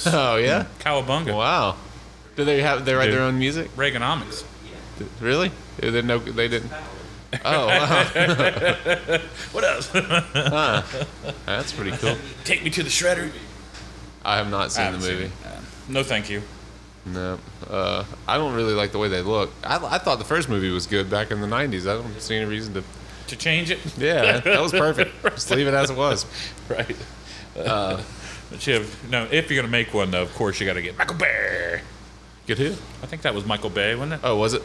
Reaganomics. Oh yeah. Cowabunga. Wow. Do they write their own music? Reaganomics. Really? They didn't know. They didn't. Oh wow. What else? Huh. That's pretty cool. Take me to the shredder. I have not seen the movie. No, thank you. No. I don't really like the way they look. I thought the first movie was good back in the 90s. I don't see any reason to. To change it? Yeah, that was perfect. Just leave it as it was. Right. But if you're gonna make one, though, of course you got to get Michael Bay. Get who? I think that was Michael Bay, wasn't it? Oh, was it?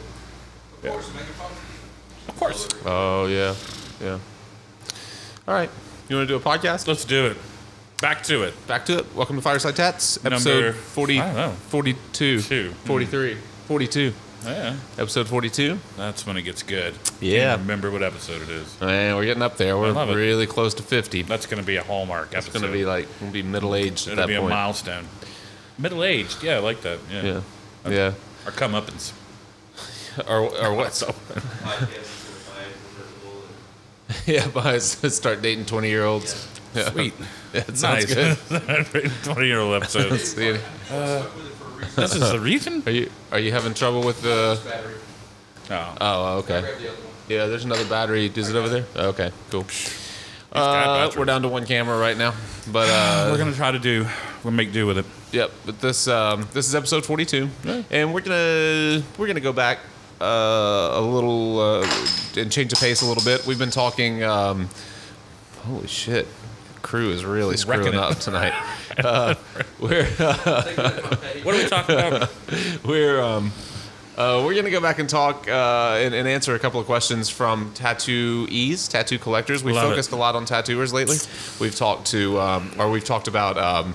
Yeah. Of course. Oh yeah, yeah. All right. You want to do a podcast? Let's do it. Back to it. Back to it. Welcome to Fireside Chats, episode Number, 40, I don't know. 42, 43, 42. Yeah. Episode 42. That's when it gets good. Yeah. Can't remember what episode it is. Man, we're getting up there. We're love it. really close to 50. That's going to be a hallmark It's episode. going to be like, we'll be middle-aged at It'll that be point. a milestone. Middle-aged. Yeah, I like that. Yeah. Yeah. Yeah. Our comeuppance. Or what? Yeah, but start dating 20-year-olds. Yeah. Sweet. Yeah, it sounds Nice. good. 20-year-old episode. See, This is the reason? are you having trouble with the... Oh. Oh, okay. Yeah, there's another battery. Is it over there? Okay, cool. got We're down to one camera right now, but We're going to try to make do with it. yep. But this is episode 42, and we're gonna go back a little and change the pace a little bit. We've been talking. Holy shit, the crew is really screwing up tonight. We're What are we talking about? we're going to go back and talk and answer a couple of questions from tattoo collectors. We've Love focused it. a lot on tattooers lately. We've talked about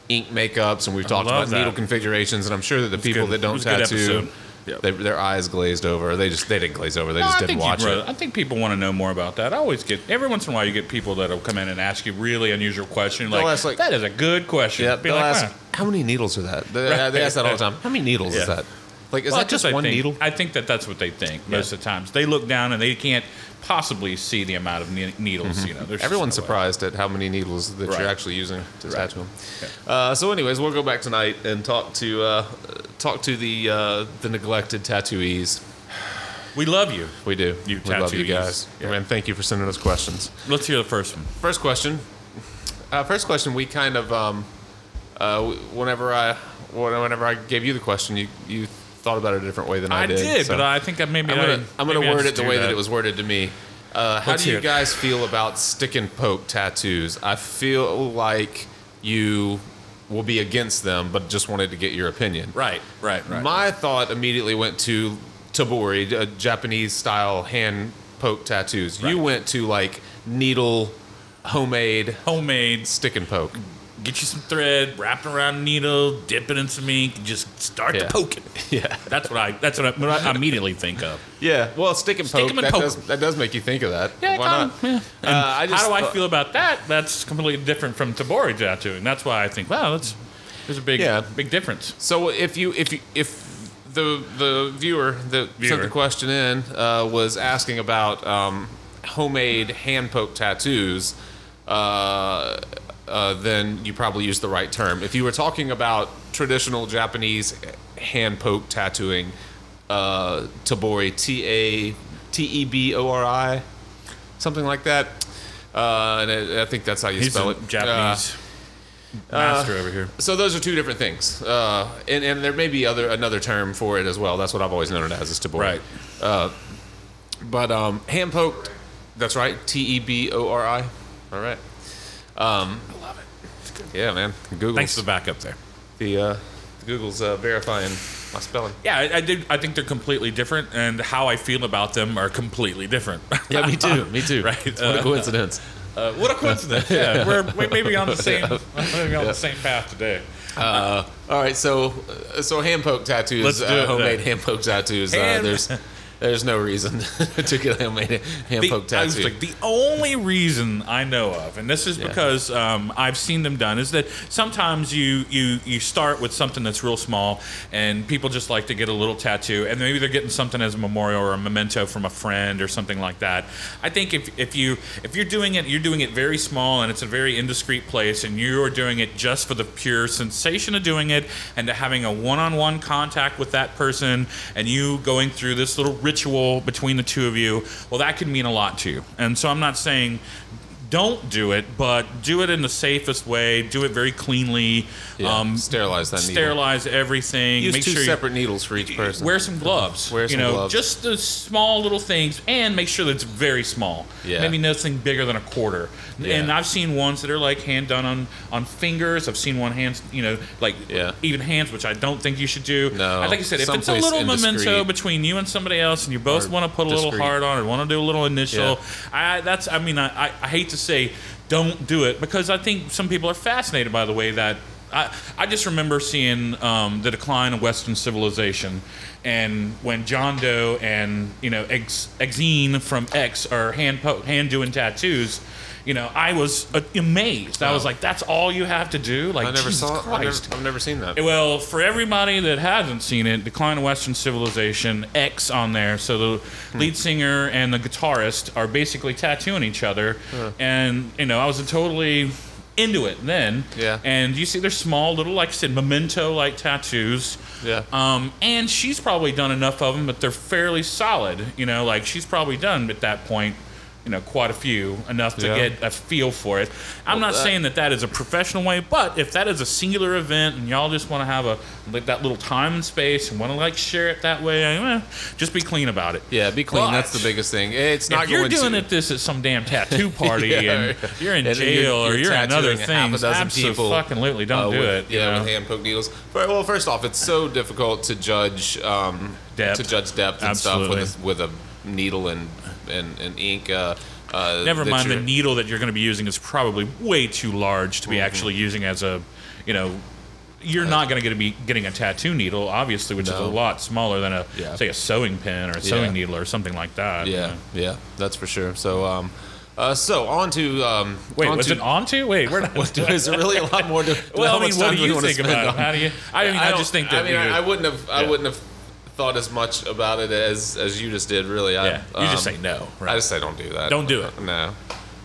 ink makeups, and we've talked love about that. needle configurations, and I'm sure that the people good. that don't It was a good tattoo, episode. Yep. their eyes glazed over. They didn't glaze over. They just didn't watch it. I think people want to know more about that. I always get, every once in a while, you get people that'll come in and ask you really unusual questions. They'll ask, like, that is a good question. Yeah, Be they'll like, ask, "Ah." how many needles are that? They ask that all the time. How many needles is Yeah. that? Like, is Well, that just I one think- needle? I think that's what they think most of the times. They look down and they can't possibly see the amount of needles. You know, there's just Everyone's no way. surprised at how many needles that Right. you're actually using to Right. tattoo them. So, anyways, we'll go back tonight and talk to the neglected tattooees. We love you. We do. You we love you tattooees. guys. Yeah. And thank you for sending us questions. Let's hear the first one. First question. We kind of whenever I gave you the question, you thought about it a different way than I did. So but I think that maybe I'm gonna maybe I word just it the do way that it was worded to me. How Let's do you hear it. guys feel about stick and poke tattoos? I feel like you will be against them, but just wanted to get your opinion. Right. My thought immediately went to Tebori, Japanese style hand poke tattoos. Right. You went to like needle, homemade Homemade. stick and poke. Get you some thread, wrap it around a needle, dip it in some ink, and just start Yeah. to poke it. Yeah. That's what I immediately think of. Yeah, well, stick and Stick poke. 'em and That poke. does make you think of that. Yeah, Why not? Yeah. And I just how do I thought- feel about that? That's completely different from Tebori tattooing. That's why I think, wow, there's a big Yeah. big difference. So if the viewer that sent the question in was asking about homemade hand poke tattoos, then you probably used the right term. If you were talking about traditional Japanese hand poke tattooing, Tebori, Tebori, something like that, and I think that's how you He's spell a it. Japanese master over here. So those are two different things, and there may be another term for it as well. That's what I've always known it as, is Tebori. Right. But hand poked, that's right, Tebori. All right. I love it. Yeah, man. Google's Thanks for the backup there. the Google's verifying my spelling. Yeah, I think they're completely different, and how I feel about them are completely different. Yeah, me too. Me too. Right. What a coincidence. What a coincidence! Yeah, we're maybe on the same the same path today. All right, so hand poke tattoos, Let's do it homemade then. hand poke tattoos. Hand- There's There's no reason to get a hand poke tattoo. The only reason I know of, and this is because I've seen them done, is that sometimes you start with something that's real small, and people just like to get a little tattoo, and maybe they're getting something as a memorial or a memento from a friend or something like that. I think if you're doing it, you're doing it very small, and it's a very indiscreet place, and you're doing it just for the pure sensation of doing it, and to having a one-on-one contact with that person, and you going through this little ritual between the two of you, well, that can mean a lot to you. And so I'm not saying don't do it, but do it in the safest way. Do it very cleanly. Sterilize that needle. Sterilize everything. Use make two sure separate needles for each person. Wear some gloves. Wear some gloves. Just the small little things, and make sure that it's very small. Yeah. Maybe nothing bigger than a quarter. Yeah. And I've seen ones that are like hand done on fingers. I've seen one hands, even hands, which I don't think you should do. No. Like I said, if it's a little memento between you and somebody else, and you both want to put a little heart on, or want to do a little initial, I hate to say don't do it, because I think some people are fascinated by the way that I just remember seeing the decline of Western civilization, and when John Doe and Exene from X are hand doing tattoos. I was amazed. I was like, "That's all you have to do?" Like, Jesus Christ. I've never seen that. Well, for everybody that hasn't seen it, Decline of Western Civilization, X on there. So the lead singer and the guitarist are basically tattooing each other, and I was totally into it then. Yeah. And you see, they're small, little, like I said, memento-like tattoos. Yeah. And she's probably done enough of them, but they're fairly solid. Like she's probably done at that point. Quite a few, enough to get a feel for it. I'm not saying that is a professional way, but if that is a singular event and y'all just want to have that little time and space and want to share it that way, just be clean about it. Yeah, be clean. That's the biggest thing. It's not. If you're doing this at some damn tattoo party and you're in jail or you're in other things, absolutely don't do it. With hand poke needles. Well, first off, it's so difficult to judge depth and stuff with a needle and ink. Never mind, the needle that you're going to be using is probably way too large to be actually using as a, you're not going to be getting a tattoo needle, obviously, which is a lot smaller than say a sewing pen or a sewing needle or something like that. Yeah, that's for sure. So, so on to was it on to? Wait, we're not. Is there really a lot more to? Well, what do you think about it? How do you? I just think that. I wouldn't have thought as much about it as you just did, really. You just say no, right? I just say don't do that. Don't do it. No.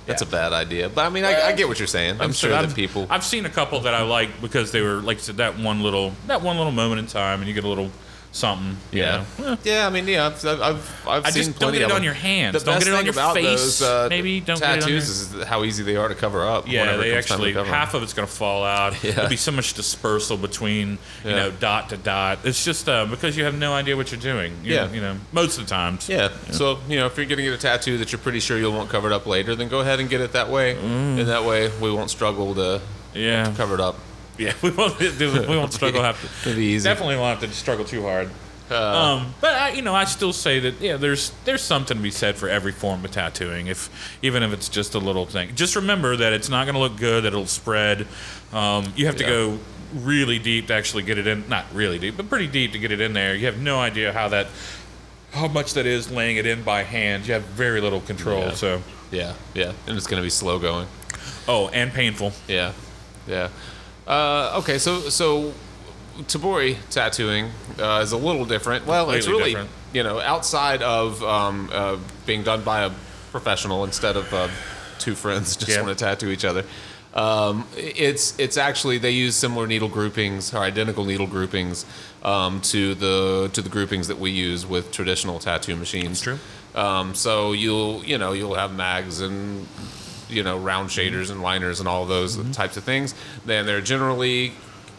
That's a bad idea. But I mean, I get what you're saying. I'm sure that people. I've seen a couple that I like because they were, like I said, that one little moment in time, and you get a little something. Yeah. Yeah. I mean, I've seen plenty. Don't get it on your hands. Don't get it on your face. Maybe don't get it on your... Tattoos is how easy they are to cover up. Yeah, they actually half of it's going to fall out. Yeah. There'll be so much dispersal between dot to dot. It's just because you have no idea what you're doing. Most of the times. Yeah. So if you're going to get a tattoo that you're pretty sure you'll want covered up later, then go ahead and get it that way. And that way we won't struggle to cover it up. Yeah, we won't struggle. It'll be easy. Definitely won't have to struggle too hard. But I still say that there's something to be said for every form of tattooing, even if it's just a little thing. Just remember that it's not going to look good, that it'll spread. You have to go really deep to actually get it in. Not really deep, but pretty deep to get it in there. You have no idea how much that is laying it in by hand. You have very little control. Yeah. So and it's going to be slow going. Oh, and painful. Yeah. Okay, so Tebori tattooing is a little different. Well, it's really different. Outside of being done by a professional instead of two friends just want to tattoo each other. It's actually they use similar needle groupings or identical needle groupings to the groupings that we use with traditional tattoo machines. That's true. So you'll have mags and round shaders and liners and all of those types of things. Then they're generally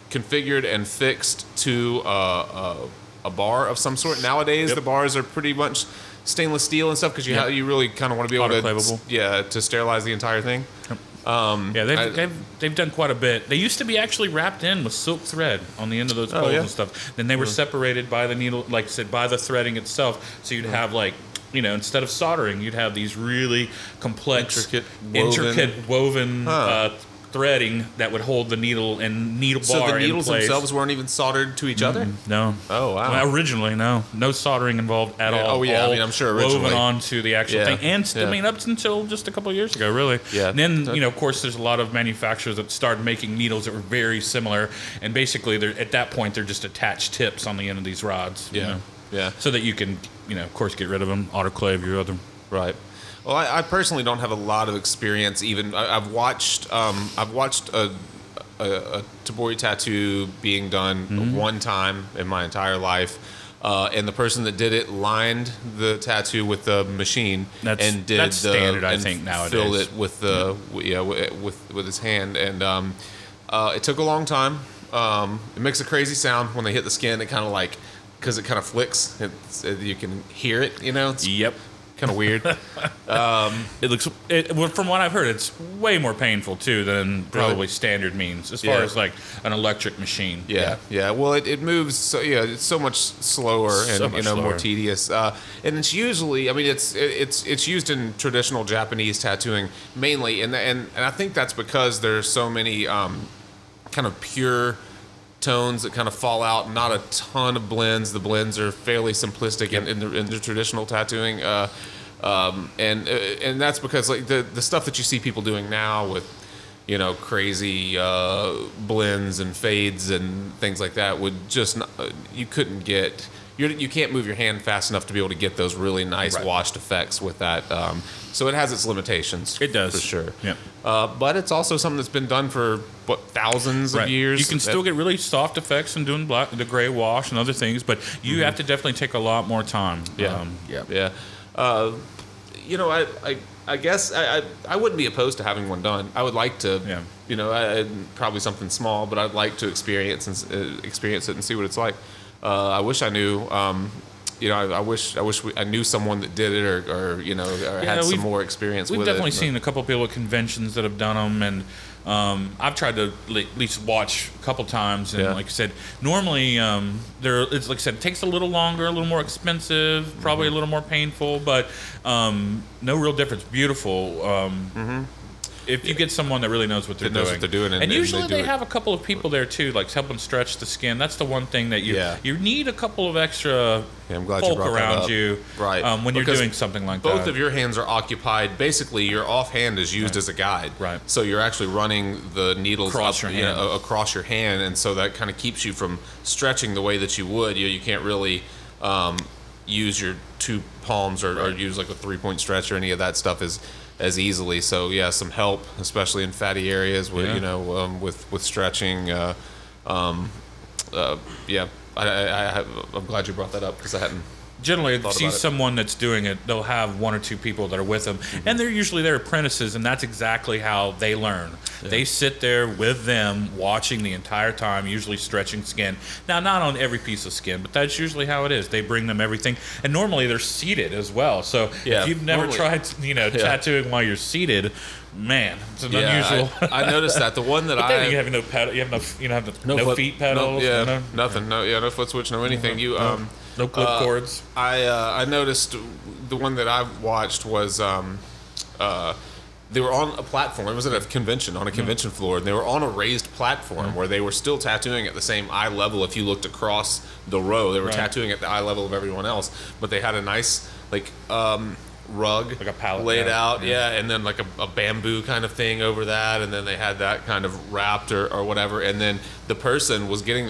configured and fixed to a bar of some sort. Nowadays, the bars are pretty much stainless steel and stuff because you really kind of want to be able to sterilize the entire thing. They've done quite a bit. They used to be actually wrapped in with silk thread on the end of those poles and stuff. Then they were separated by the needle, like I said, by the threading itself. So you'd have instead of soldering, you'd have these really complex, intricate woven threading that would hold the needle and needle bar in place. So the needles themselves weren't even soldered to each other? No. Oh, wow. Well, originally, no soldering involved at all. Oh, yeah. I mean, I'm sure originally. Woven onto the actual thing. And I mean, up until just a couple of years ago, really. Yeah. And then, you know, of course, there's a lot of manufacturers that started making needles that were very similar. And basically, at that point, they're just attached tips on the end of these rods. Yeah. You know, yeah. So that you can, you know, of course, get rid of them, autoclave your other. Right. Well, I personally don't have a lot of experience. Even I've watched a Tebori tattoo being done one time in my entire life, and the person that did it lined the tattoo with the machine and did that's standard. I think nowadays filled it with the with his hand, and it took a long time. It makes a crazy sound when they hit the skin. It kind of like because it kind of flicks. You can hear it. You know. Yep. Kind of weird. It looks. From what I've heard, it's way more painful too than probably standard means, as far as like an electric machine. Yeah. Well, it moves. So it's so much slower and more tedious. And it's usually, I mean, it's used in traditional Japanese tattooing mainly, and I think that's because there's so many kind of pure tones that kind of fall out. Not a ton of blends. The blends are fairly simplistic in the traditional tattooing, and that's because like the stuff that you see people doing now with crazy blends and fades and things like that would just not, you can't move your hand fast enough to be able to get those really nice washed effects with that. So it has its limitations. It does. For sure. Yeah. But it's also something that's been done for thousands of years. You can still get really soft effects and doing the gray wash and other things, but you have to definitely take a lot more time. Yeah. I guess I wouldn't be opposed to having one done. I would like to. Yeah. Probably something small, but I'd like to experience it and see what it's like. I wish I knew. I wish I knew someone that did it or had some more experience with it. We've definitely seen a couple of people at conventions that have done them, and I've tried to at least watch a couple times. And like I said, normally it's like I said, it takes a little longer, a little more expensive, probably a little more painful, but no real difference. Beautiful. If you get someone that really knows what they're doing. And usually they have a couple of people there too, like helping stretch the skin. That's the one thing that you need a couple of extra folk around you when you're doing something like that. Both of your hands are occupied. Basically, your offhand is used as a guide. Right. So you're actually running the needles across your hand, and so that kind of keeps you from stretching the way that you would. You can't really use your two palms or use like a 3-point stretch or any of that stuff as easily. So some help, especially in fatty areas where with stretching. I'm glad you brought that up because I hadn't. Generally, if you see someone that's doing it, they'll have one or two people that are with them, and they're usually their apprentices, and that's exactly how they learn. Yeah. They sit there with them, watching the entire time, usually stretching skin. Now, not on every piece of skin, but that's usually how it is. They bring them everything, and normally they're seated as well. So if you've never tried, tattooing while you're seated, man, it's an unusual. I noticed that the one that you have no pedal, you have no feet pedals, nothing, no foot switch, no anything. No clip cords. I noticed the one that I watched was they were on a platform. It was at a convention, on a convention floor, and they were on a raised platform where they were still tattooing at the same eye level. If you looked across the row, they were tattooing at the eye level of everyone else, but they had a nice rug, like a pallet laid out, and then like a bamboo kind of thing over that, and then they had that kind of wrapped or whatever, and then the person was getting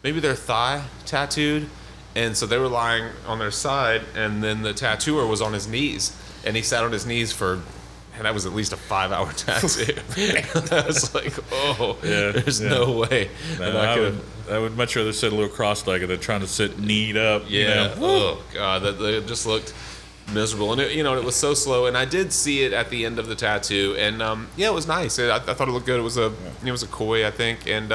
maybe their thigh tattooed, and so they were lying on their side, and then the tattooer was on his knees, and he sat on his knees and that was at least a 5-hour tattoo. I was like, there's no way. I would much rather sit a little cross-legged than trying to sit kneed up. Yeah. Oh God, that just looked miserable, and it was so slow. And I did see it at the end of the tattoo, and it was nice. I thought it looked good. It was a koi, I think, and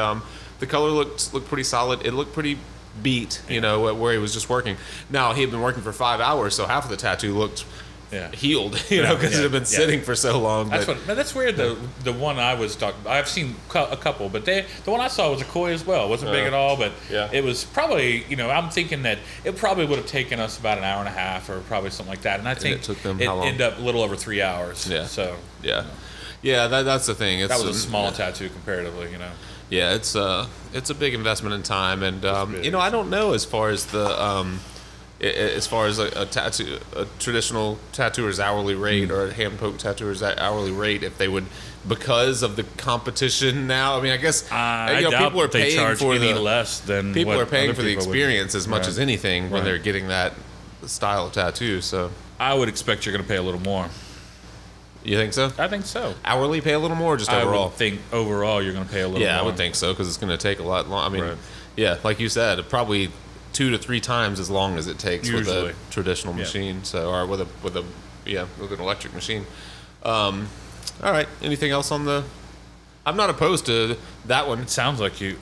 the color looked pretty solid. It looked pretty beat, where he was just working. Now he had been working for 5 hours, so half of the tattoo looked healed, because it had been sitting for so long. That's weird. The one I was talking about, I've seen a couple, but the one I saw was a koi as well. It wasn't big at all, but it was probably, I'm thinking that it probably would have taken us about an hour and a half or probably something like that. And I think it took them ended up a little over 3 hours. Yeah. So Yeah, that's the thing. That was a small tattoo comparatively, Yeah, it's a big investment in time, and I don't know as far as a traditional tattooer's hourly rate or a hand poke tattooer's hourly rate, if they would, because of the competition now. I mean, I guess people are paying for less than people are paying for the experience as much as anything when they're getting that style of tattoo. So I would expect you're going to pay a little more. You think so? I think so. Hourly pay a little more, or just overall? I would think overall you're going to pay a little more. Yeah, I would think so, because it's going to take a lot long. I mean, yeah, like you said, probably 2 to 3 times as long as it takes usually with a traditional machine. So, or with an electric machine. All right. Anything else on the? I'm not opposed to that one. It sounds like you.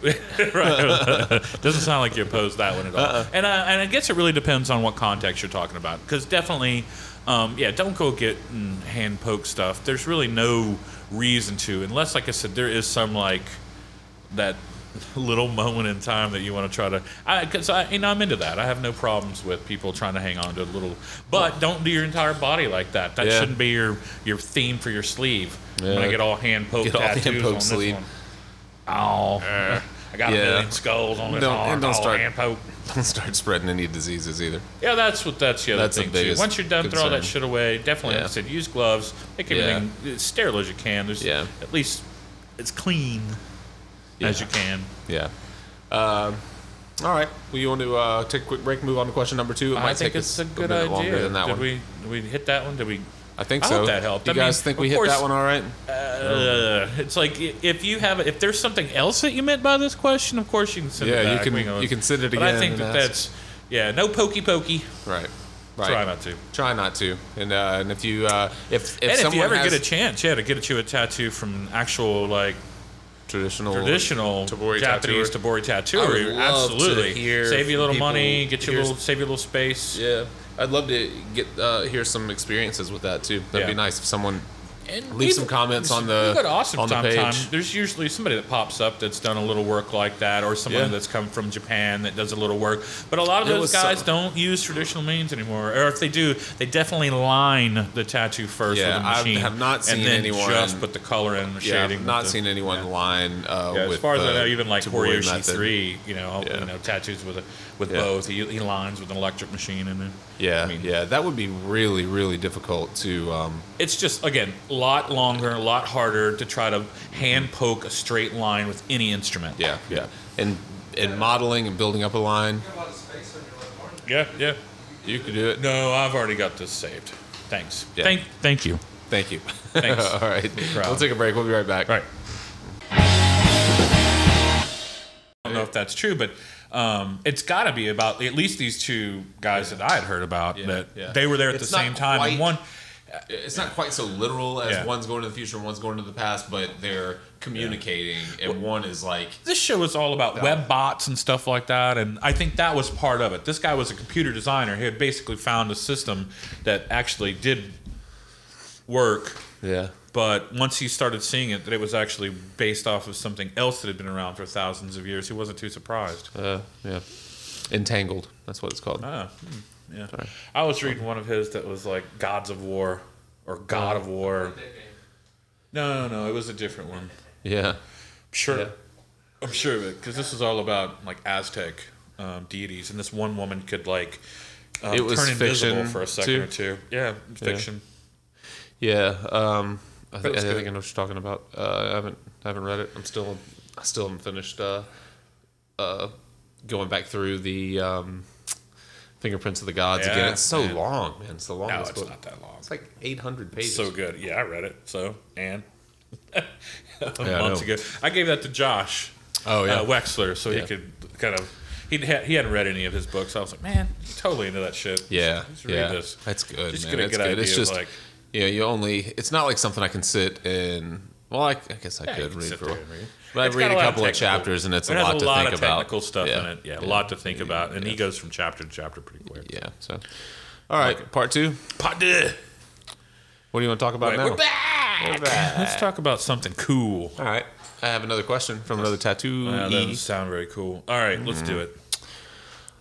Right. Doesn't sound like you opposed that one at all. And I guess it really depends on what context you're talking about, because definitely. Don't go get hand poke stuff. There's really no reason to, unless, like I said, there is some like that little moment in time that you want to try to. Because I'm into that. I have no problems with people trying to hang on to a little, but don't do your entire body like that. That shouldn't be your theme for your sleeve. Yeah. When I get all hand poke tattoos on this one. Oh. I got a million skulls on this arm. Don't start hand poke. Don't start spreading any diseases either. Yeah, that's the other thing too. Once you're done, throw all that shit away. Definitely, like I said, use gloves. Make everything as sterile as you can. There's at least as clean as you can. Yeah. All right. Well, you want to take a quick break? Move on to question number 2. It might take us a good idea. Longer than that one. Did we hit that one? Did we? I think so. I hope that helped. Do you guys think we hit that one all right? It's like if there's something else that you meant by this question, of course you can send it back. You can send it again. But I think that's no pokey. Right. Try not to. Try not to. And if you if you ever get a chance, to get you a tattoo from actual like traditional Tebori Japanese Tebori tattooer, absolutely save you a little money, save you a little space. Yeah. I'd love to hear some experiences with that too. That'd be nice if someone leave some comments on the page. There's usually somebody that pops up that's done a little work like that, or somebody that's come from Japan that does a little work. But a lot of those guys don't use traditional means anymore, or if they do, they definitely line the tattoo first with a machine. I have not seen anyone just put the color in the shading. I've not seen anyone line. As far as I know, even like Horiyoshi 3, tattoos with both. He lines with an electric machine in there. Yeah, that would be really, really difficult to. It's just again a lot longer, a lot harder to try to hand poke a straight line with any instrument. Yeah. And modeling and building up a line. Yeah. You could do it. No, I've already got this saved. Thanks. Yeah. Thank you. Thank you. Thanks. All right. We'll take a break. We'll be right back. All right. I don't know if that's true, but it's got to be about at least these two guys that I had heard about that they were there at the same time. And one, it's not quite so literal as one's going to the future and one's going to the past, but they're communicating, and one is like... This show is all about web bots and stuff like that, and I think that was part of it. This guy was a computer designer. He had basically found a system that actually did work. Yeah. But once he started seeing it, that it was actually based off of something else that had been around for thousands of years, he wasn't too surprised. Yeah. Entangled. That's what it's called. Yeah. Sorry. I was reading one of his that was like Gods of War or God of War. No, it was a different one. Yeah. I'm sure of it, because this is all about like Aztec deities, and this one woman could like it was turn invisible for a second too? or two. Yeah, fiction. Yeah. I think I know what you're talking about. I haven't read it. I still haven't finished going back through the Fingerprints of the Gods again. It's so long, man. It's the longest book. No, it's not that long. It's like 800 pages. So good. Yeah, I read it. Months ago, I gave that to Josh. Wexler, so he could kind of. He hadn't read any of his books. I was like, man, he's totally into that shit. Yeah, just read this. That's good. Just man. get a good idea. It's just like, you only. It's not like something I can sit in. Well, I guess I could read for. But I read a couple of chapters, and it's a lot to think about. It has a lot of technical stuff in it. Yeah, a lot to think about, and he goes from chapter to chapter pretty quick. Yeah. So, all right, part 2. Part 2. What do you want to talk about now? We're back. Let's talk about something cool. All right. I have another question from another tattoo. That doesn't sound very cool. All right, let's do it.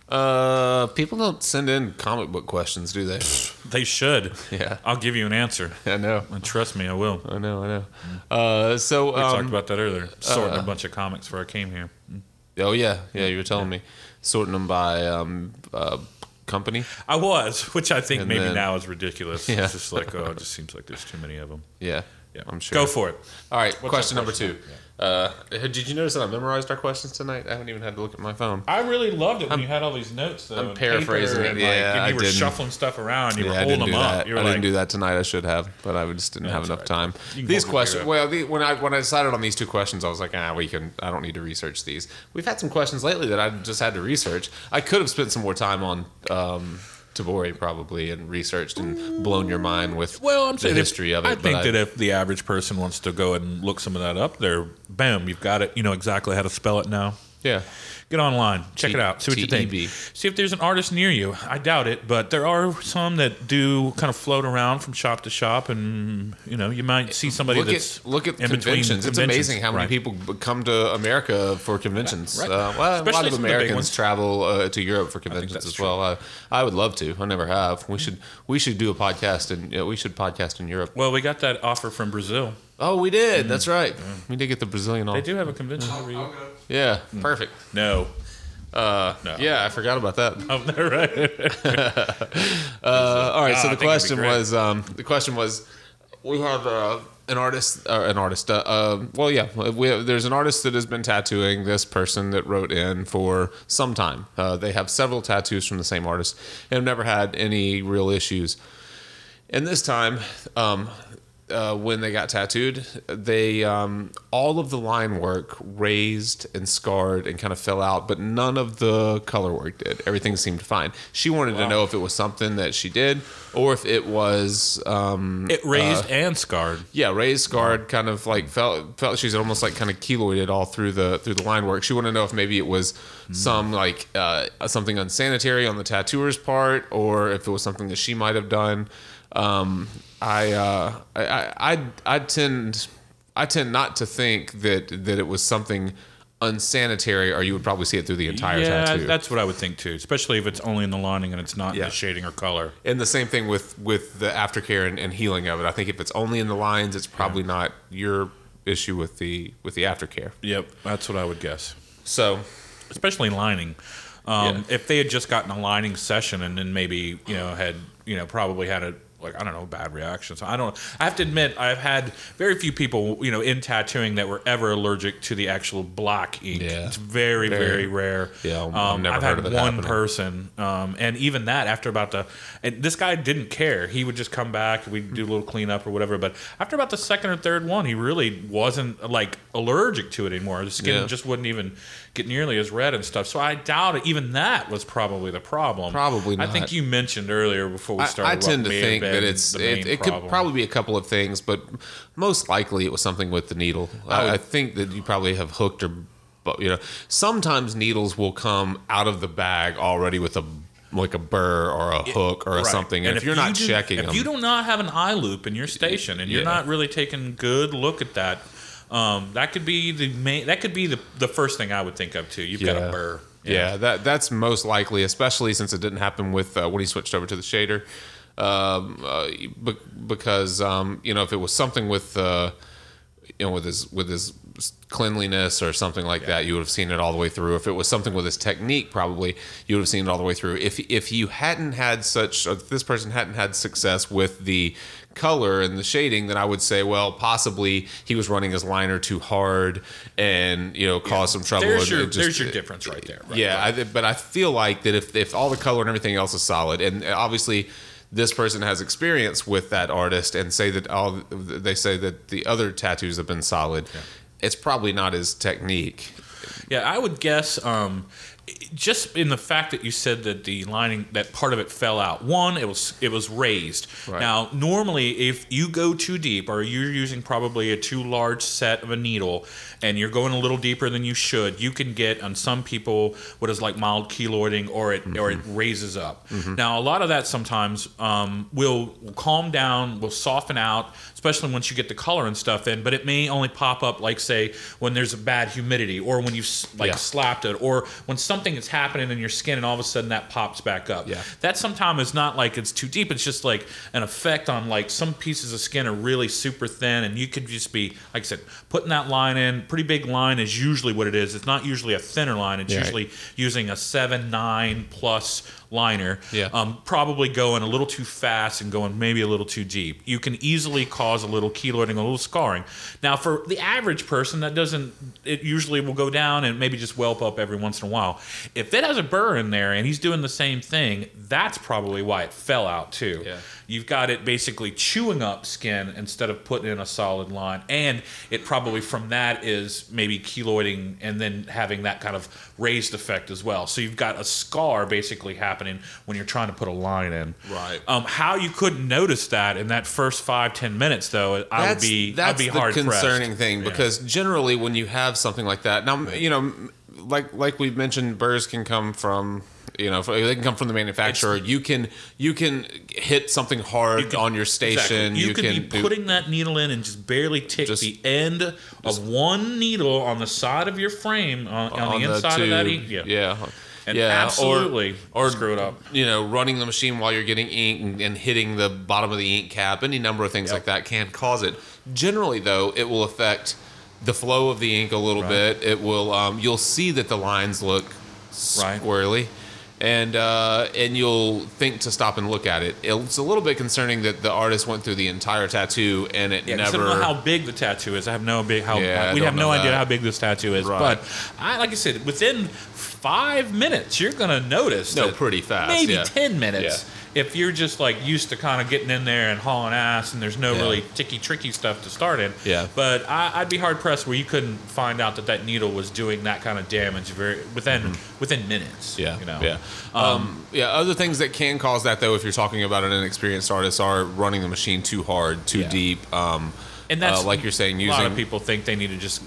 People don't send in comic book questions, do they? They should. Yeah. I'll give you an answer. I know. And trust me, I will. I know. So we talked about that earlier. Sorting a bunch of comics before I came here. Oh yeah, you were telling me sorting them by company. I was, which I think And maybe then- now is ridiculous. Yeah. It's just like, it just seems like there's too many of them. Yeah, Yeah, I'm sure. Go for it. All right, What's question our number question? 2. Did you notice that I memorized our questions tonight? I haven't even had to look at my phone. I really loved it when you had all these notes, though. I'm and paraphrasing paper it. and, Yeah, and you I were didn't. shuffling stuff around. You were I holding didn't them do up. that. You were I like, didn't do that tonight. I should have, but I just didn't have That's enough all right. time. You can These hold your questions. beer up. Well, when I decided on these 2 questions, I was like, I don't need to research these. We've had some questions lately that I just had to research. I could have spent some more time on Tebori probably and researched and blown your mind with I'm the saying history of it. I but think that if the average person wants to go and look some of that up, there, bam, you've got it. You know exactly how to spell it now. yeah. Get online, check it out, see what you think. TEB. See if there's an artist near you. I doubt it, but there are some that do kind of float around from shop to shop, and you might see somebody that's Look at in between conventions. It's amazing how many Right. people come to America for conventions. Right. Well, a Especially lot of some of the big Americans ones. travel to Europe for conventions that's as true. well. I would love to. I never have. We should do a podcast and we should podcast in Europe. Well, we got that offer from Brazil. Oh, we did. That's right. We did get the Brazilian They on. do have a convention every year. Yeah, perfect. No. No. Yeah, I forgot about that. Oh, they're right. All right. So I the think it'd be question was, we have an artist. There's an artist that has been tattooing this person that wrote in for some time. They have several tattoos from the same artist and have never had any real issues. And this time, when they got tattooed, they all of the line work raised and scarred and kind of fell out, but none of the color work did. Everything seemed fine. She wanted to know if it was something that she did or if it was It raised and scarred. yeah, raised, scarred, kind of like felt she's almost like kind of keloided all through the line work. She wanted to know if maybe it was some like something unsanitary on the tattooer's part, or if it was something that she might have done. I tend not to think that it was something unsanitary, or you would probably see it through the entire tattoo. That's what I would think too, especially if it's only in the lining and it's not in Yeah. the shading or color. And the same thing with the aftercare and healing of it. I think if it's only in the lines, it's probably not your issue with the aftercare. Yep, that's what I would guess. So, Especially lining. If they had just gotten a lining session and then maybe had probably had a bad reaction. So I have to admit, I've had very few people in tattooing that were ever allergic to the actual black ink. Yeah. It's very, very rare. Yeah, I've never I've heard had of it one happening. person, and even that after and this guy didn't care. He would just come back, we'd do a little cleanup or whatever. But after about the second or third one, he really wasn't like allergic to it anymore. The skin just wouldn't even get nearly as red and stuff. So I doubt it. Even that was probably the problem. Probably I think not. you mentioned earlier before we started. I tend to what may have think been that the main it could problem. probably be a couple of things, but most likely it was something with the needle. I think that you probably have hooked or, sometimes needles will come out of the bag already with a burr or a hook or Right. something. And if you're not checking them, if you do not have an eye loop in your station and you're not really taking a good look at that, that could be the first thing I would think of too. You've got a burr. Yeah, that's most likely, especially since it didn't happen with when he switched over to the shader. Because if it was something with with his cleanliness or something like that, you would have seen it all the way through. If it was something with his technique, probably you would have seen it all the way through. If you hadn't had if this person hadn't had success with the color and the shading, then I would say, well, possibly he was running his liner too hard and caused some trouble. There's your difference right there. Right? But I feel like that if all the color and everything else is solid, and obviously this person has experience with that artist and say that they say that the other tattoos have been solid, it's probably not his technique. Yeah, I would guess just in the fact that you said that the lining, that part of it fell out. One, it was raised. Right. Now, normally, if you go too deep, or you're using probably a too large set of a needle, and you're going a little deeper than you should, you can get on some people what is like mild keloiding, or it raises up. Now, a lot of that sometimes will calm down, will soften out, especially once you get the color and stuff in. But it may only pop up, like say when there's a bad humidity, or when you slapped it, or when something something that's happening in your skin, and all of a sudden that pops back up. Yeah. That sometimes is not like it's too deep. It's just like an effect on like some pieces of skin are really super thin, and you could just be, like I said, putting that line in. Pretty big line is usually what it is. It's not usually a thinner line. It's usually using a 7-9 plus liner. Probably going a little too fast and going maybe a little too deep. You can easily cause a little keloiding, a little scarring. Now, for the average person, that doesn't. It usually will go down and maybe just whelp up every once in a while. If it has a burr in there and he's doing the same thing, that's probably why it fell out too. Yeah. You've got it basically chewing up skin instead of putting in a solid line, and it probably from that is maybe keloiding and then having that kind of raised effect as well. So you've got a scar basically happening when you're trying to put a line in. Right. How you couldn't notice that in that first 5-10 minutes, though, I'd be hard pressed. That's the concerning thing, because generally when you have something like that, now like we've mentioned, burrs can come from. They can come from the manufacturer. You can hit something hard on your station. Exactly. You could be putting that needle in and just barely tick the end of one needle on the side of your frame on the inside of that ink. Absolutely or screw it up. Running the machine while you're getting ink and hitting the bottom of the ink cap. Any number of things like that can cause it. Generally, though, it will affect the flow of the ink a little bit. It will. You'll see that the lines look squirrely. And you'll think to stop and look at it. It's a little bit concerning that the artist went through the entire tattoo and it never. I don't know how big the tattoo is. I have no idea how big this tattoo is. Right. But like I said, within 5 minutes, you're gonna notice. Pretty fast. Maybe 10 minutes. Yeah. If you're just like used to kind of getting in there and hauling ass, and there's no really tricky stuff to start in. Yeah. But I'd be hard pressed where you couldn't find out that needle was doing that kind of damage within minutes. Yeah. Yeah. Other things that can cause that, though, if you're talking about an inexperienced artist, are running the machine too hard, too deep. And that's like you're saying, a lot of people think they need to just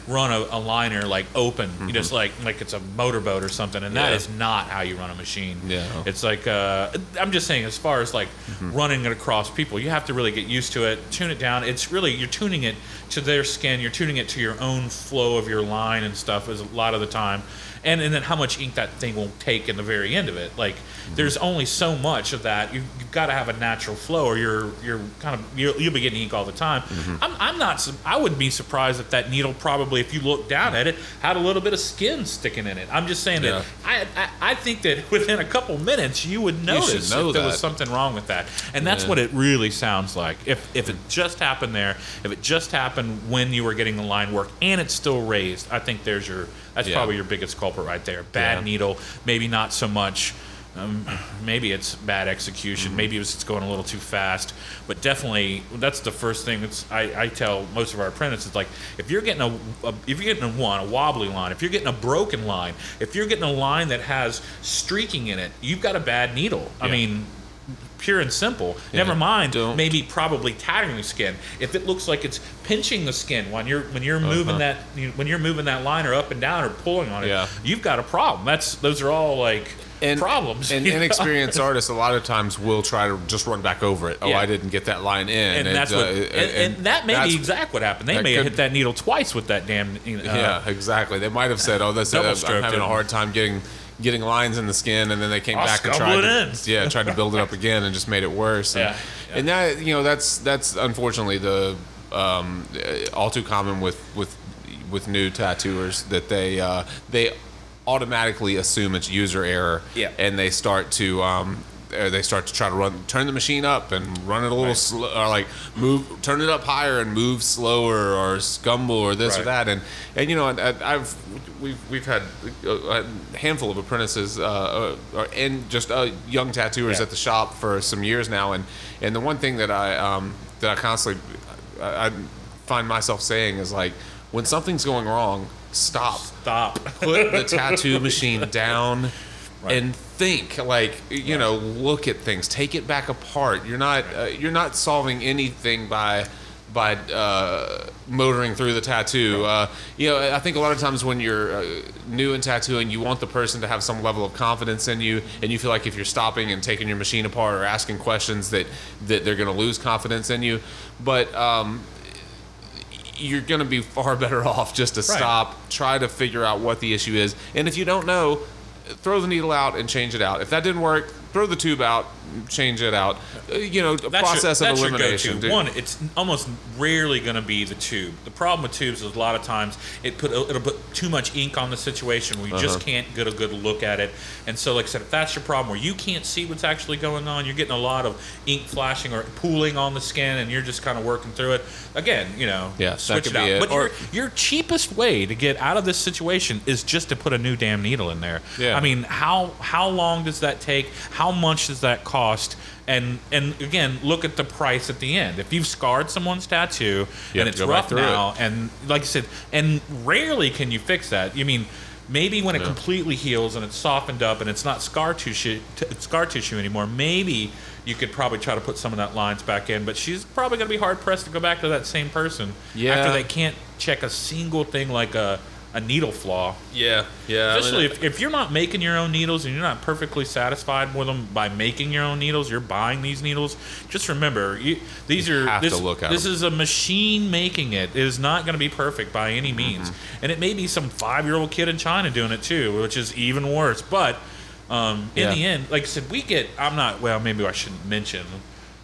run a liner like open, just like it's a motorboat or something, and that is not how you run a machine. It's like I'm just saying, as far as like running it across people, you have to really get used to it, tune it down. It's really, you're tuning it to their skin, you're tuning it to your own flow of your line and stuff is a lot of the time. And then how much ink that thing will take in the very end of it. Like, there's only so much of that. You've got to have a natural flow, or you'll be getting ink all the time. I wouldn't be surprised if that needle probably, if you look down at it, had a little bit of skin sticking in it. I'm just saying that I think that within a couple minutes you would notice if there was something wrong with that. And that's what it really sounds like. If it just happened there, if it just happened when you were getting the line work and it's still raised, I think that's probably your biggest culprit right there. Bad needle, maybe not so much. Maybe it's bad execution. Maybe it's going a little too fast. But definitely, that's the first thing. I tell most of our apprentices, like, if you're getting a wobbly line, if you're getting a broken line, if you're getting a line that has streaking in it, you've got a bad needle. I mean, pure and simple. Never mind maybe probably tattering the skin. If it looks like it's pinching the skin when you're moving that liner up and down or pulling on it, you've got a problem. Those are all like problems. And inexperienced artists a lot of times will try to just run back over it. I didn't get that line in. And that may be exactly what happened. They may have hit that needle twice with that damn. Yeah, exactly. They might have said, "Oh, I'm having a hard time getting lines in the skin," and then they came back and tried to build it up again and just made it worse. And that, that's unfortunately the all too common with new tattooers, that they automatically assume it's user error, and they start to try to turn the machine up and run it a little slow, or like turn it up higher and move slower, or scumble, or this or that. And we've had a handful of apprentices and just young tattooers at the shop for some years now, and the one thing that I constantly I find myself saying is, like, when something's going wrong, stop, put the tattoo machine down. And think, like, look at things, take it back apart. You're not solving anything by motoring through the tattoo. I think a lot of times when you're new in tattooing, you want the person to have some level of confidence in you, and you feel like if you're stopping and taking your machine apart or asking questions that they're going to lose confidence in you. But you're going to be far better off just to stop, try to figure out what the issue is, and if you don't know, throw the needle out and change it out. If that didn't work, throw the tube out, change it out. A process of elimination. One, it's almost rarely going to be the tube. The problem with tubes is a lot of times it'll put too much ink on the situation where you just can't get a good look at it. And so, like I said, if that's your problem where you can't see what's actually going on, you're getting a lot of ink flashing or pooling on the skin, and you're just kind of working through it. Again, switch it out. But your cheapest way to get out of this situation is just to put a new damn needle in there. Yeah. I mean, how long does that take? How much does that cost? And again, look at the price at the end. If you've scarred someone's tattoo and it's rough now, and like I said, and rarely can you fix that. I mean, maybe when it completely heals and it's softened up and it's not scar tissue anymore, maybe you could probably try to put some of that lines back in. But she's probably going to be hard pressed to go back to that same person after they can't check a single thing like a needle flaw. Yeah. Especially if you're not making your own needles and you're not perfectly satisfied with them by making your own needles, you're buying these needles. Just remember, this is a machine making it. It is not going to be perfect by any means. And it may be some 5-year-old kid in China doing it too, which is even worse. But in the end, like I said, maybe I shouldn't mention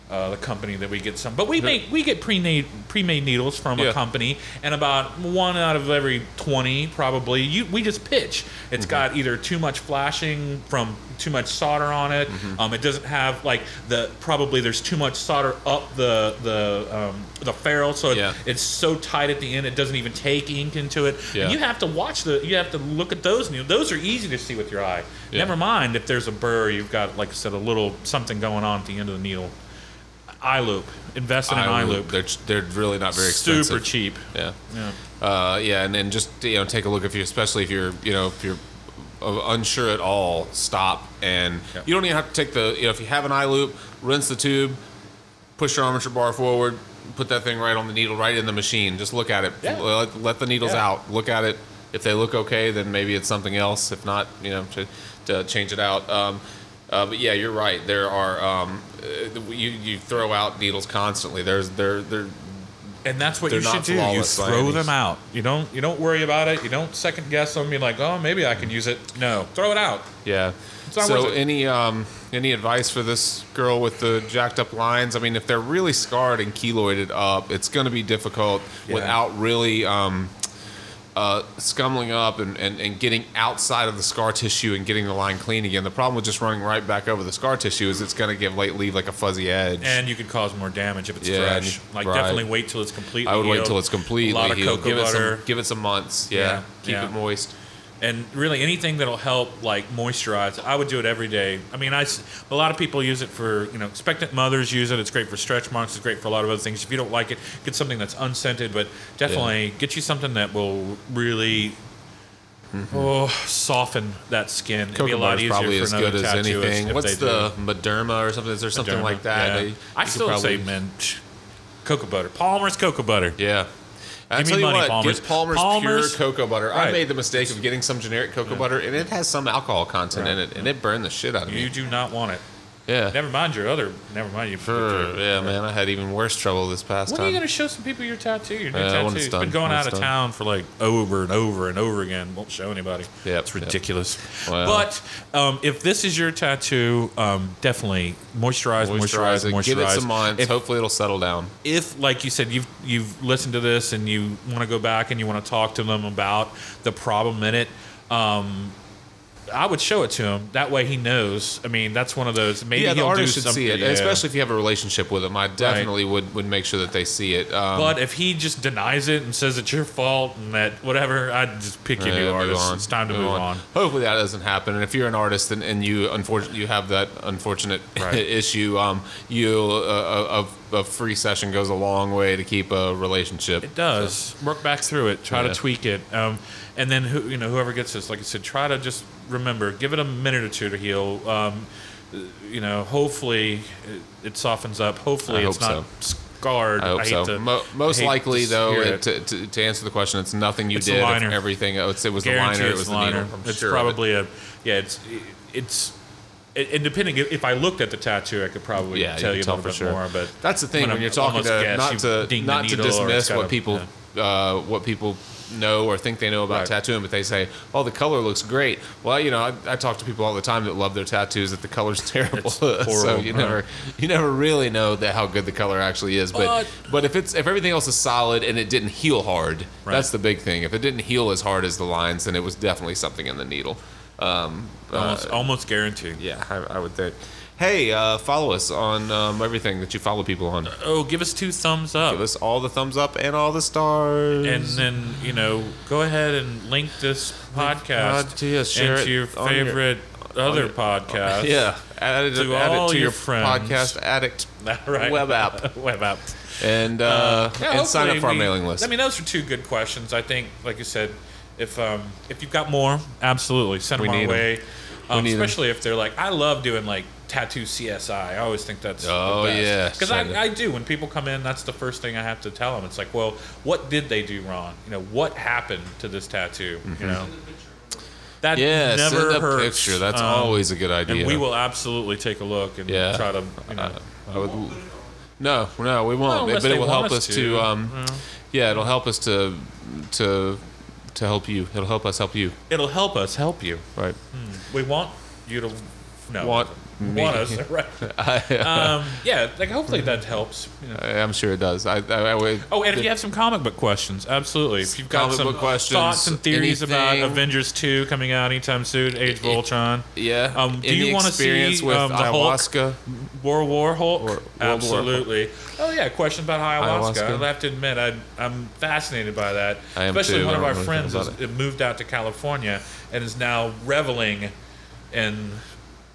the company that we get some, but we get pre-made needles from a company, and about 1 out of every 20 probably we just pitch. It's got either too much flashing from too much solder on it. It doesn't have there's too much solder up the ferrule, so it's so tight at the end it doesn't even take ink into it. And you have to look at those needles. Those are easy to see with your eye. Never mind if there's a burr, you've got, like I said, a little something going on at the end of the needle. Eye loop. Invest in an eye loop. They're really not very expensive. Super cheap. And then just take a look especially if you're unsure at all. Stop, and you don't even have to take if you have an eye loop, rinse the tube, push your armature bar forward, put that thing right on the needle, right in the machine. Just look at it. Let the needles out. Look at it. If they look okay, then maybe it's something else. If not, to change it out. But yeah, you're right. There are you throw out needles constantly. And that's what you should do. You throw them out. You don't worry about it. You don't second guess them. Be like, oh, maybe I can use it. No, throw it out. Yeah. So any advice for this girl with the jacked up lines? I mean, if they're really scarred and keloided up, it's going to be difficult without really scumbling up and getting outside of the scar tissue and getting the line clean again. The problem with just running right back over the scar tissue is it's going to leave like a fuzzy edge. And you could cause more damage if it's fresh. Definitely wait till it's completely healed. I would wait till it's completely healed. A lot of cocoa butter. Give it some months. Yeah. Keep it moist. And really, anything that'll help moisturize, I would do it every day. I mean, a lot of people use it for expectant mothers use it. It's great for stretch marks. It's great for a lot of other things. If you don't like it, get something that's unscented. But definitely get you something that will really soften that skin. It'd be a lot easier probably for as another good as anything. What's the Mederma or something? Is there something like that? Yeah. I still say cocoa butter. Palmer's cocoa butter. Yeah. I tell you what, get Palmer's pure cocoa butter. Right. I made the mistake of getting some generic cocoa butter, and it has some alcohol content in it, and it burned the shit out of me. You do not want it. Yeah. Never mind you. Man, I had even worse trouble this past time. When are you going to show some people your tattoo? Your new tattoo? It's been going out of town for over and over and over again. Won't show anybody. Yeah, it's ridiculous. Well. But if this is your tattoo, definitely moisturize. Give it some months. Hopefully it'll settle down. If, like you said, you've listened to this and you want to go back and you want to talk to them about the problem in it, I would show it to him. That way he knows. I mean, that's one of those. Maybe the he'll artist do should something. see it, especially if you have a relationship with him. I definitely would make sure that they see it. But if he just denies it and says it's your fault and that whatever, I'd just pick you a new artist. It's time to move on. Hopefully that doesn't happen. And if you're an artist and you unfortunately you have that unfortunate issue, a free session goes a long way to keep a relationship. It does. Work back through it. Try to tweak it. And then whoever gets this, like I said, try to just remember, give it a minute or two to heal. Hopefully it softens up. Hopefully it's not scarred. I hope so. Most likely, though, to answer the question, it's nothing you did. Everything. It was the liner. It was the needle. It's probably it's. And depending, if I looked at the tattoo, I could probably tell you a little bit more. But that's the thing when you're talking to not to dismiss what people what people know or think they know about tattooing, but they say, "Oh, the color looks great." Well, you know, I talk to people all the time that love their tattoos that the color's terrible. So you never really know how good the color actually is. But if everything else is solid and it didn't heal hard, that's the big thing. If it didn't heal as hard as the lines, then it was definitely something in the needle. Almost guaranteed. Yeah, I would think. Hey, follow us on everything that you follow people on. Oh, give us 2 thumbs up. Give us all the thumbs up and all the stars. And then, go ahead and link this podcast into your favorite other podcast. Yeah. Add it to your friends. podcast addict web app. Web app. And sign up for our mailing list. I mean, those are 2 good questions. I think, like you said, if you've got more, absolutely, send them our way. Especially if they're like, I love doing like tattoo CSI. I always think that's the best. Yeah, because I do. When people come in, that's the first thing I have to tell them. It's like, well, what did they do wrong? What happened to this tattoo? That never send a hurts. Picture. That's always a good idea. And we will absolutely take a look and try to. No, we won't. But it will help us to. It'll help us to help you. It'll help us help you. It'll help us help you. Right. We want you to want us, right? Hopefully that helps. I'm sure it does. And if you have some comic book questions, absolutely. If you've got some thoughts and theories about Avengers 2 coming out anytime soon, Age of Ultron. Do you want to see with the ayahuasca? World War Hulk? Absolutely. Oh yeah, question about ayahuasca. I have to admit, I'm fascinated by that. I am Especially too. one of our friends has moved out to California and is now reveling in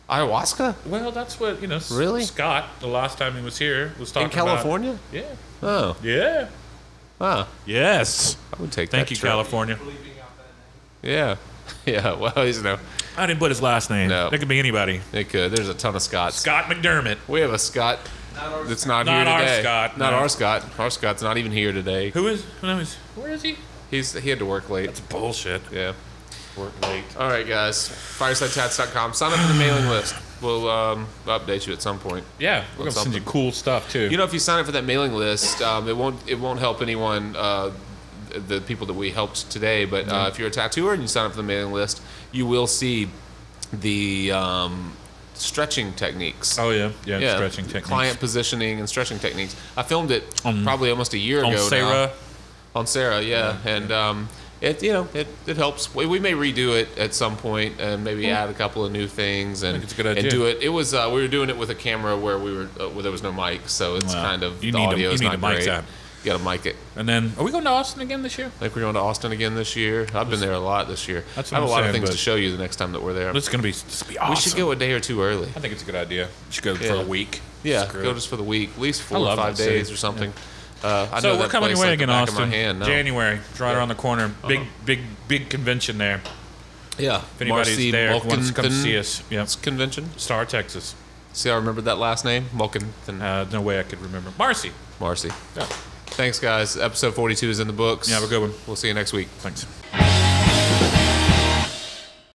ayahuasca. Well, that's what Really? Scott, the last time he was here, was talking in California. About. Yeah. Oh. Yeah. Oh. Yes. I would take Thank that you, trip. California. Yeah. Yeah. Well, he's no. I didn't put his last name. No. That could be anybody. It could. There's a ton of Scotts. Scott McDermott. We have a Scott that's not here our today. Scott. Not No. our Scott. Our Scott's not even here today. Who is? Where is he? He had to work late. That's bullshit. Yeah. Work late. All right, guys. FiresideTats.com. Sign up for the mailing list. We'll update you at some point. Yeah, we're gonna send you cool stuff too. If you sign up for that mailing list, it won't help anyone. The people that we helped today, but if you're a tattooer and you sign up for the mailing list, you will see the stretching techniques. Oh yeah, stretching techniques. Client positioning and stretching techniques. I filmed it probably almost a year ago. On Sarah, yeah. And it helps. We may redo it at some point and maybe add a couple of new things and, I think it's a good idea. And do it. It was we were doing it with a camera where there was no mic, so it's kind of the audio is not great. You got to mic it. And then, are we going to Austin again this year? I think we're going to Austin again this year. I've been there a lot this year. That's I have what a lot I'm of saying, things to show you the next time that we're there. This is going to be awesome. We should go a day or two early. I think it's a good idea. We should go for a week. Yeah, go just for the week, at least 4 or 5 days or something. Yeah. So we're coming your way again, Austin. January, it's right around the corner. Big convention there. Yeah. If anybody's there, wants to come see us. Yeah. Convention. Star, Texas. See, I remembered that last name, Malkin. No way I could remember. Marcy. Yeah. Thanks, guys. Episode 42 is in the books. Yeah, have a good one. We'll see you next week. Thanks.